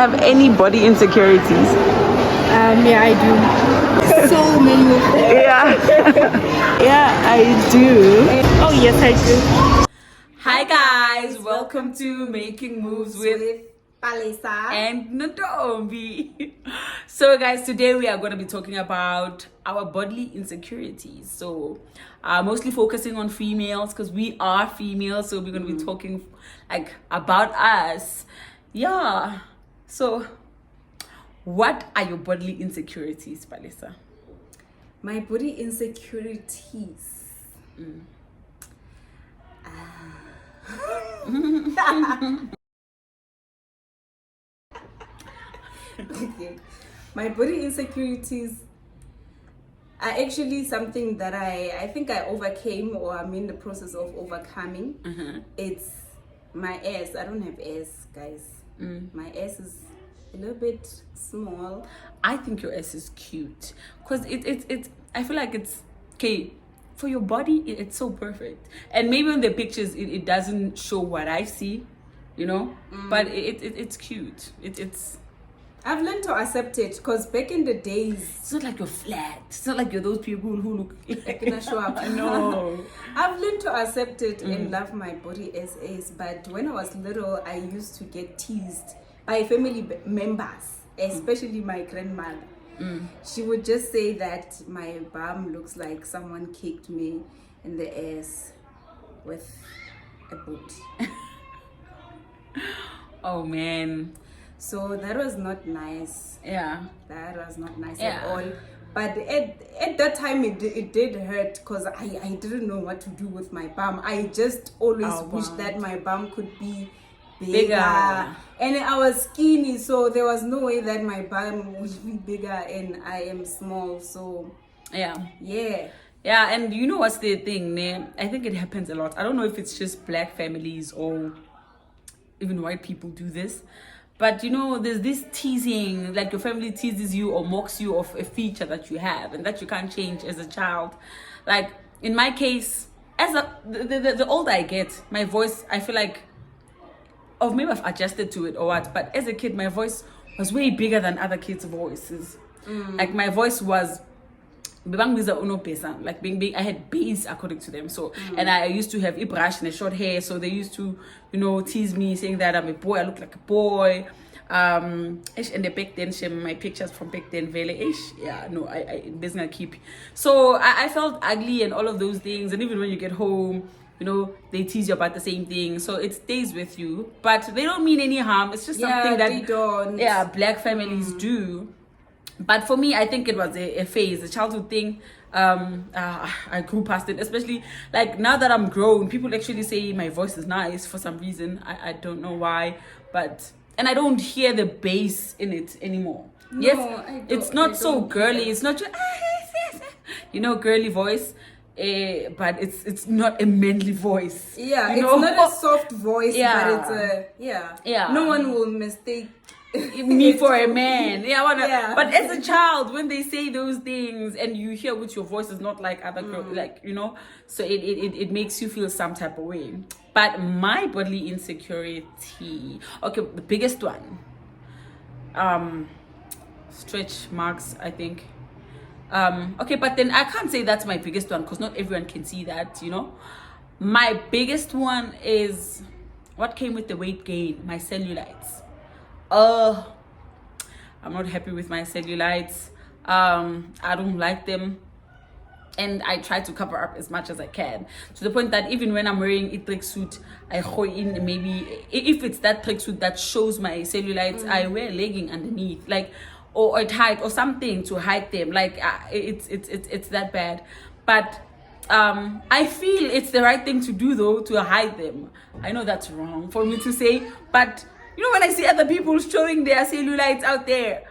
have any body insecurities? Yeah, I do. So many of them. Yeah. Yeah, I do. Oh, yes, I do. Hi guys, welcome to Making Moves with Palisa and Ntombi. So guys, today we are going to be talking about our bodily insecurities. So mostly focusing on females because we are females, so we're going to be talking like about us. Yeah. So what are your bodily insecurities, Palisa? My body insecurities. Okay. My body insecurities are actually something that I think I overcame, or I'm in the process of overcoming. It's my ass. I don't have ass, guys. My ass is a little bit small. I think your ass is cute because it's I feel like it's okay for your body. It's so perfect, and maybe in the pictures it doesn't show what I see, you know. But it's cute. It's I've learned to accept it because back in the days, it's not like you're flat. It's not like you're those people who look like gonna show up. No. I've learned to accept it and love my body as is. But when I was little, I used to get teased by family members, especially my grandmother. She would just say that my bum looks like someone kicked me in the ass with a boot. Oh man. So that was not nice. Yeah. That was not nice Yeah. at all. But at that time, it did hurt because I didn't know what to do with my bum. I just always wished that my bum could be bigger. And I was skinny, so there was no way that my bum would be bigger, and I am small. So Yeah. yeah. And you know what's the thing, ne? I think it happens a lot. I don't know if it's just black families or even white people do this. But you know, there's this teasing, like your family teases you or mocks you of a feature that you have and that you can't change as a child. Like in my case, as the older I get, my voice, I feel like, or maybe I've adjusted to it or what, but as a kid, my voice was way bigger than other kids' voices. Like my voice was like being I had bass according to them. So and I used to have brush and short hair, so they used to, you know, tease me saying that I'm a boy, I look like a boy. And the back then my pictures from back then I doesn't keep. So I felt ugly and all of those things, and even when you get home, you know, they tease you about the same thing, so it stays with you, but they don't mean any harm. It's just something that they don't. Black families do. But for me, I think it was a phase, a childhood thing. I grew past it, especially like now that I'm grown, people actually say my voice is nice for some reason. I don't know why, and I don't hear the bass in it anymore. No, Yes, it's not so girly. It's not just, you know, girly voice. But it's not a manly voice. Yeah, you it's know? not a soft voice, Yeah. but it's Yeah. No one will mistake me for a man. Yeah. But as a child, when they say those things and you hear with your voice is not like other girls, like, you know, so it makes you feel some type of way. But my bodily insecurity, okay, the biggest one, stretch marks, I think. Okay, but then I can't say that's my biggest one because not everyone can see that, you know. My biggest one is what came with the weight gain, my cellulites. I'm not happy with my cellulites. I don't like them, and I try to cover up as much as I can, to the point that even when I'm wearing a tracksuit, I go in, maybe if it's that tracksuit that shows my cellulites, I wear a legging underneath, like, or a tight or something to hide them. Like it's that bad. But I feel it's the right thing to do, though, to hide them. I know that's wrong for me to say, but you know, when I see other people showing their cellulites out there,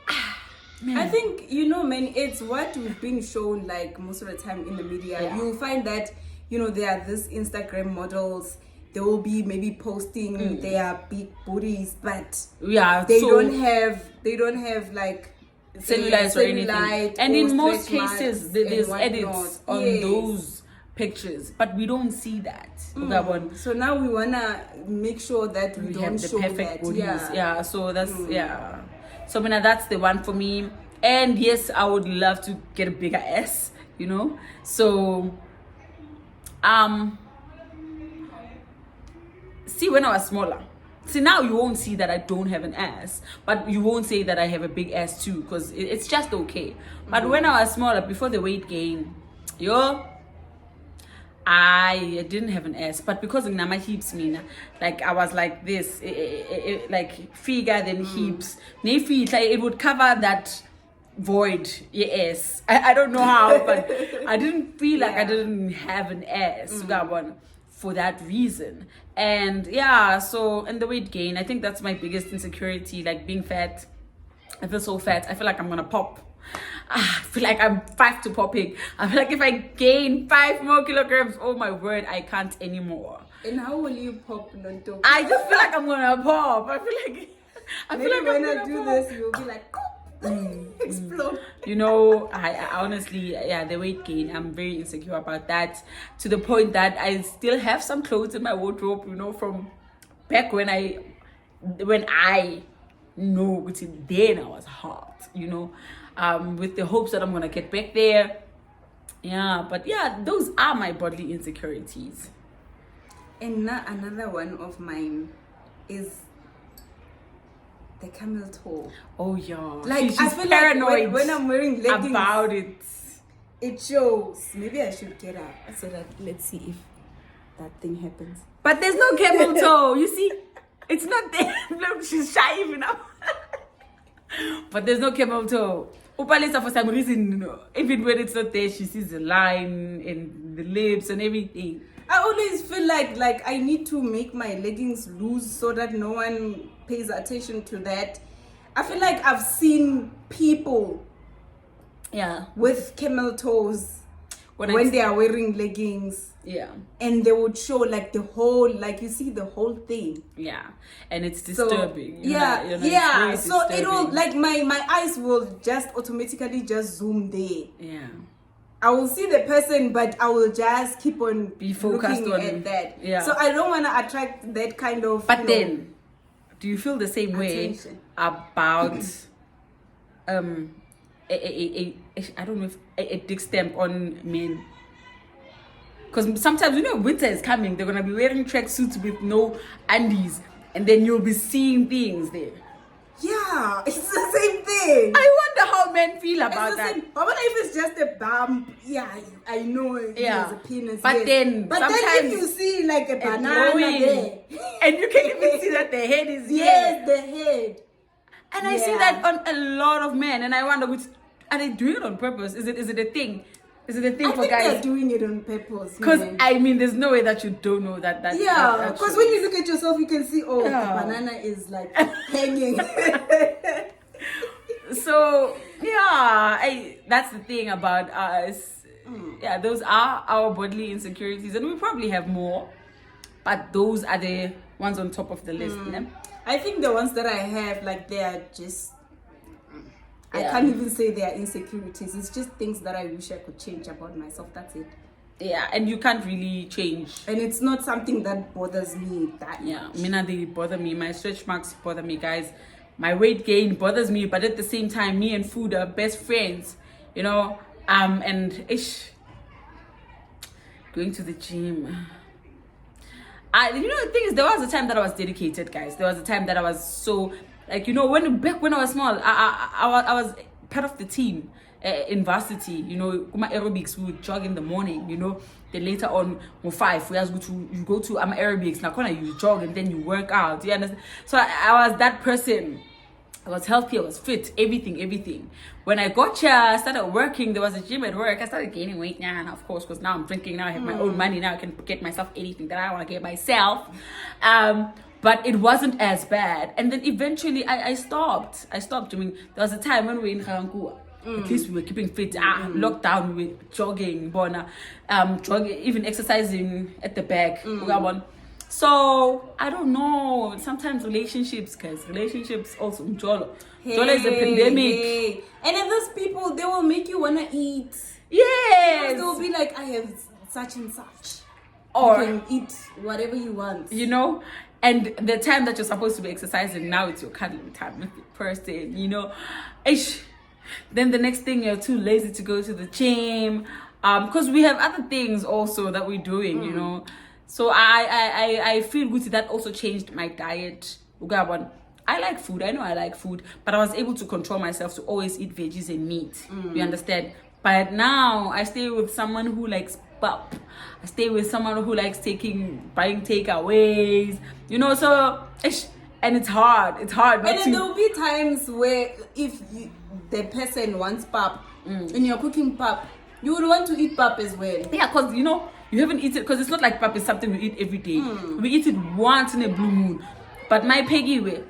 I think, you know, man, it's what we've been shown, like, most of the time in the media. Yeah. You'll find that, you know, there are these Instagram models, they will be maybe posting their big booties, but they don't have like cellulite or anything. And in most stretch marks cases, there's and edits whatnot. on Yes. those pictures, but we don't see that. Uyabona? So now we wanna make sure that we don't have the show perfect that. bodies. Yeah, so that's so Mina, that's the one for me. And yes, I would love to get a bigger ass, you know. So see, when I was smaller, see, now you won't see that I don't have an ass, but you won't say that I have a big ass too, because it's just okay. But when I was smaller, before the weight gain, I didn't have an ass, but because of my hips, Mina, like I was like this, like figure then hips. It would cover that void. Yes, I don't know how, but I didn't feel like I didn't have an ass. For that reason. And so, and the weight gain, I think that's my biggest insecurity, like being fat. I feel so fat, I feel like I'm gonna pop. I feel like I'm 5 to popping. I feel like if I gain 5 more kilograms, oh my word, I can't anymore. And how will you pop, Nonto? I just feel like I'm gonna pop. I feel like when I do this, you'll be like, explode. You know, I honestly, the weight gain, I'm very insecure about that, to the point that I still have some clothes in my wardrobe, you know, from back when I know it's then I was hot, you know, with the hopes that I'm gonna get back there. But those are my bodily insecurities. And now another one of mine is the camel toe. Oh yeah, like she's I feel paranoid like when I'm wearing leggings about it. It shows. Maybe I should get up so that let's see if that thing happens. But there's no camel toe. You see, it's not there. Look, she's shy even up. But there's no camel toe. Upalisa, for some reason, even when it's not there, she sees the line and the lips and everything. I always feel like I need to make my leggings loose so that no one pays attention to that. I feel like I've seen people with camel toes when they are wearing leggings. And they would show like the whole, like you see the whole thing. And it's disturbing. So, so it will, like my eyes will just automatically just zoom there. I will see the person, but I will just keep on be focused looking at that. So I don't want to attract that kind of. But then, do you feel the same attention way about I don't know if a dick stamp on men? Because sometimes, you know, winter is coming, they're gonna be wearing tracksuits with no undies, and then you'll be seeing things there. Yeah, it's the same thing. I wonder how men feel about that. I wonder if it's just a bump. Yeah, I know it has a penis. But then if you see like a banana there, and you can even see that the head is the head. And I see that on a lot of men, and I wonder, are they doing it on purpose? Is it a thing? Is it a thing for guys? I think they're doing it on purpose. Because I mean, there's no way that you don't know that. Because when you look at yourself, you can see, the banana is like hanging. So that's the thing about us. Those are our bodily insecurities, and we probably have more, but those are the ones on top of the list. I think the ones that I have, like, they are just. I can't even say they are insecurities. It's just things that I wish I could change about myself. That's it. And you can't really change. And it's not something that bothers me that much. Mina, they bother me. My stretch marks bother me, guys. My weight gain bothers me, but at the same time, me and food are best friends. You know, and going to the gym. You know, the thing is, there was a time that I was dedicated, guys. There was a time that I was so. Like, you know, back when I was small, I was part of the team in varsity. You know, my aerobics, we would jog in the morning, you know. Then later on, 5, you go to aerobics. Now, you jog and then you work out. You understand? So I was that person. I was healthy, I was fit, everything. When I got here, I started working. There was a gym at work. I started gaining weight now, and of course, because now I'm drinking. Now I have my own money. Now I can get myself anything that I want to get myself. But it wasn't as bad. And then eventually I stopped. I stopped doing. There was a time when we were in Karankua. At least we were keeping fit. Lockdown, we were jogging, jogging, even exercising at the back. So I don't know. Sometimes relationships also. Jolo is a pandemic. And then those people, they will make you wanna eat. Yes. They'll be like, I have such and such. Or you can eat whatever you want. You know, and the time that you're supposed to be exercising, now it's your cuddling time with the person, you know. Ish. Then the next thing, you're too lazy to go to the gym, because we have other things also that we're doing, you know. So I feel good that also changed my diet. I like food. I know I like food, but I was able to control myself to always eat veggies and meat. You understand? But now I stay with someone who likes pop. I stay with someone who likes buying takeaways. You know, so and it's hard. It's hard. And then there'll be times where if the person wants pap and you're cooking pap, you would want to eat pap as well. Yeah, because you know you haven't eaten, because it's not like pap is something we eat every day. We eat it once in a blue moon. But my Peggy way,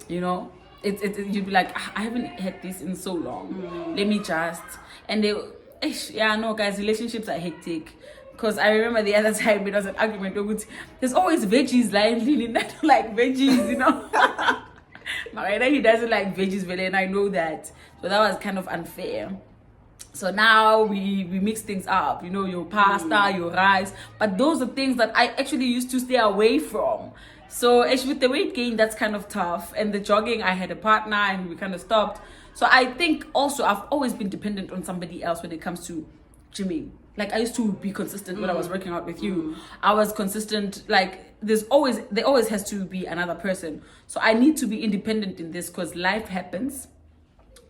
you know, you'd be like, I haven't had this in so long. Let me just. And no, guys, relationships are hectic. Because I remember the other time it was an argument. There's always veggies lying in. I don't like veggies, you know. Marina, he doesn't like veggies, and I know that. So that was kind of unfair. So now we mix things up, you know, your pasta, your rice. But those are things that I actually used to stay away from. So actually with the weight gain, that's kind of tough. And the jogging, I had a partner and we kind of stopped. So I think also I've always been dependent on somebody else when it comes to gymming. Like I used to be consistent when I was working out with you. I was consistent. Like there always has to be another person. So I need to be independent in this because life happens.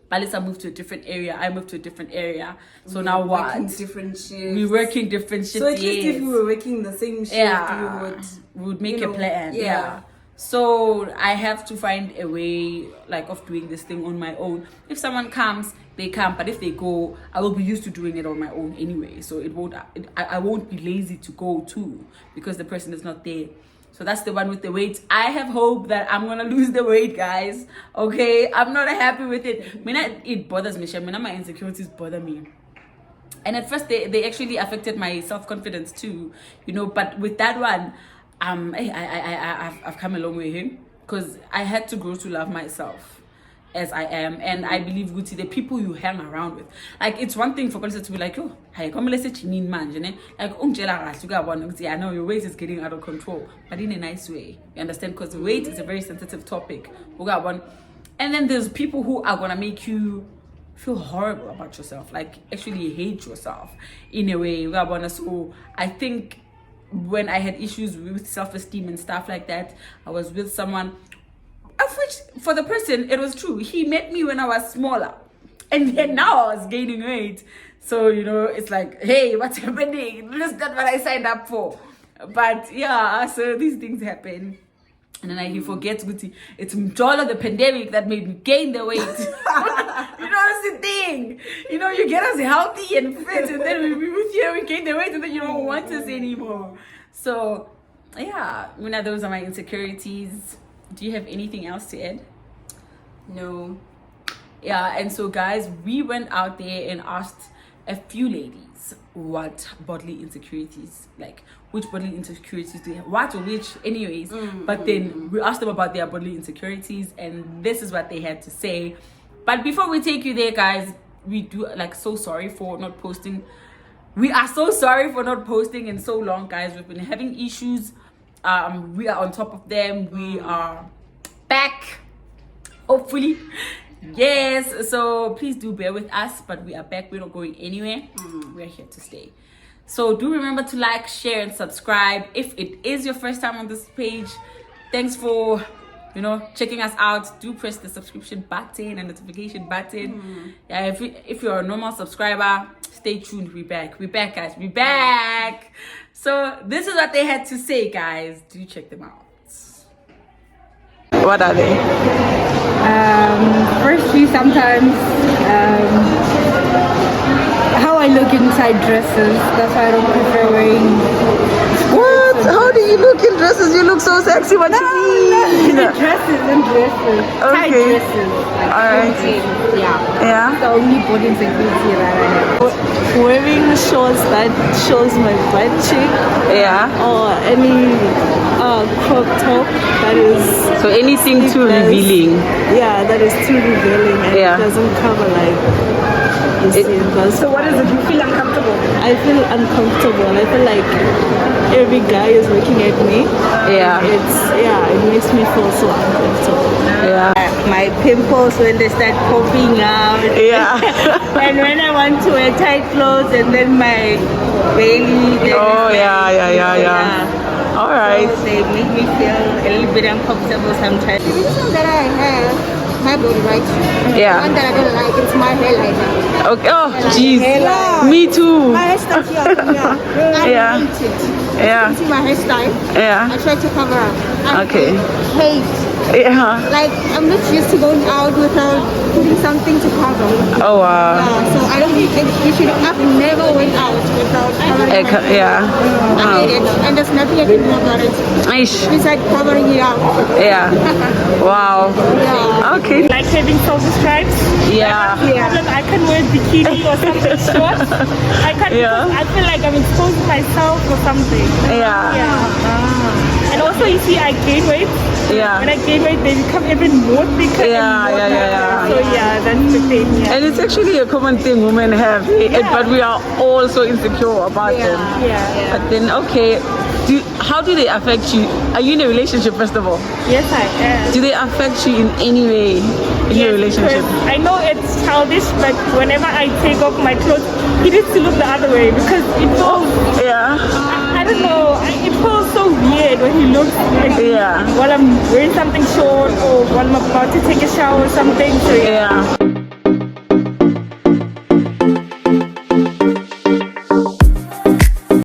Balisa moved to a different area. I moved to a different area. So now what? Working different shifts. We're working different shifts. So at least if we were working the same shift, we would make a plan. Yeah. So I have to find a way like of doing this thing on my own. If someone comes, they come. But if they go, I will be used to doing it on my own anyway. So I won't be lazy to go too because the person is not there. So that's the one with the weight. I have hope that I'm gonna lose the weight, guys. Okay, I'm not happy with it. It bothers me. My insecurities bother me. And at first, they actually affected my self-confidence too, you know. But with that one, I've come a long way here because I had to grow to love myself as I am, and I believe Gucci, the people you hang around with, like it's one thing for Kalisa to be like, oh, hey, come let's say chinin man, like I know your weight is getting out of control, but in a nice way, you understand? Because weight is a very sensitive topic. And then there's people who are gonna make you feel horrible about yourself, like actually hate yourself in a way. So I think when I had issues with self-esteem and stuff like that, I was with someone of which, for the person, it was true. He met me when I was smaller. And then now I was gaining weight. So, you know, it's like, hey, what's happening? That's not what I signed up for. But yeah, so these things happen. And then he forgets, it's Mjola, the pandemic, that made me gain the weight. You know, that's the thing. You know, you get us healthy and fit, and then we with you, we gain the weight, and then you don't want us anymore. So, yeah, those are my insecurities. Do you have anything else to add? No. Yeah, and so guys, we went out there and asked a few ladies what bodily insecurities, like which bodily insecurities do they have, what or which anyways. But then we asked them about their bodily insecurities, and this is what they had to say. But before we take you there, guys, we do so sorry for not posting. We are so sorry for not posting in so long, guys. We've been having issues. We are on top of them. We are back, hopefully. Yes, so please do bear with us, but we are back. We're not going anywhere. We're here to stay. So do remember to like, share, and subscribe if it is your first time on this page. Thanks for checking us out. Do press the subscription button and notification button. Yeah, if you're a normal subscriber, stay tuned. We're back, guys. We're back. So this is what they had to say, guys. Do check them out. What are they? Firstly, sometimes how I look inside dresses. That's why I don't prefer wearing. What? How do you look in dresses? You look so sexy. What you mean? Dresses and dresses. Tight Okay. dresses. Alright. Yeah. The only body insecurity that I have. Wearing shorts that shows my butt cheek Yeah. or any crop top that is So anything too sleeveless. revealing. Yeah, that is too revealing and Yeah. it doesn't cover like the skin. So what is it? You feel uncomfortable? I feel uncomfortable. I feel like every guy is looking at me. Yeah. It makes me feel so uncomfortable. Yeah. My pimples when they start popping out. Yeah. And when I want to wear tight clothes and then my belly. Then Oh, yeah. All right. So they make me feel a little bit uncomfortable sometimes. This one that I have, my body, right? The Yeah. one that I don't like, it's my hairline. Okay. Oh, jeez. Yeah. Me too. My hairstyle here, I Yeah. hate it. Yeah. You see my hairstyle? Yeah. I try to cover up. I Okay. hate. Yeah. Like, I'm not used to going out without putting something to cover. Oh, wow. So I don't think you should. I've never went out without covering my hair. Yeah. I hate it, and there's nothing I can do about it Aish. besides covering it up. Yeah. Wow. Yeah. Okay. Like having silver stripes. Yeah. Problem, I can wear bikini or something short. I can Yeah. I feel like I'm exposing myself or something. Yeah. And also you see I gain weight. Yeah. When I gain weight they become even more thicker. Yeah, and more yeah. So yeah, that's the thing. Yeah. And it's actually a common thing women have, but we are all so insecure about them. Yeah. But then, okay, how do they affect you? Are you in a relationship, first of all? Yes, I am. Do they affect you in any way in your relationship? Because I know it's childish, but whenever I take off my clothes, he needs to look the other way because it feels, Yeah. I don't know, it feels so weird when he looks like Yeah. while I'm wearing something short or while I'm about to take a shower or something. So yeah. Yeah.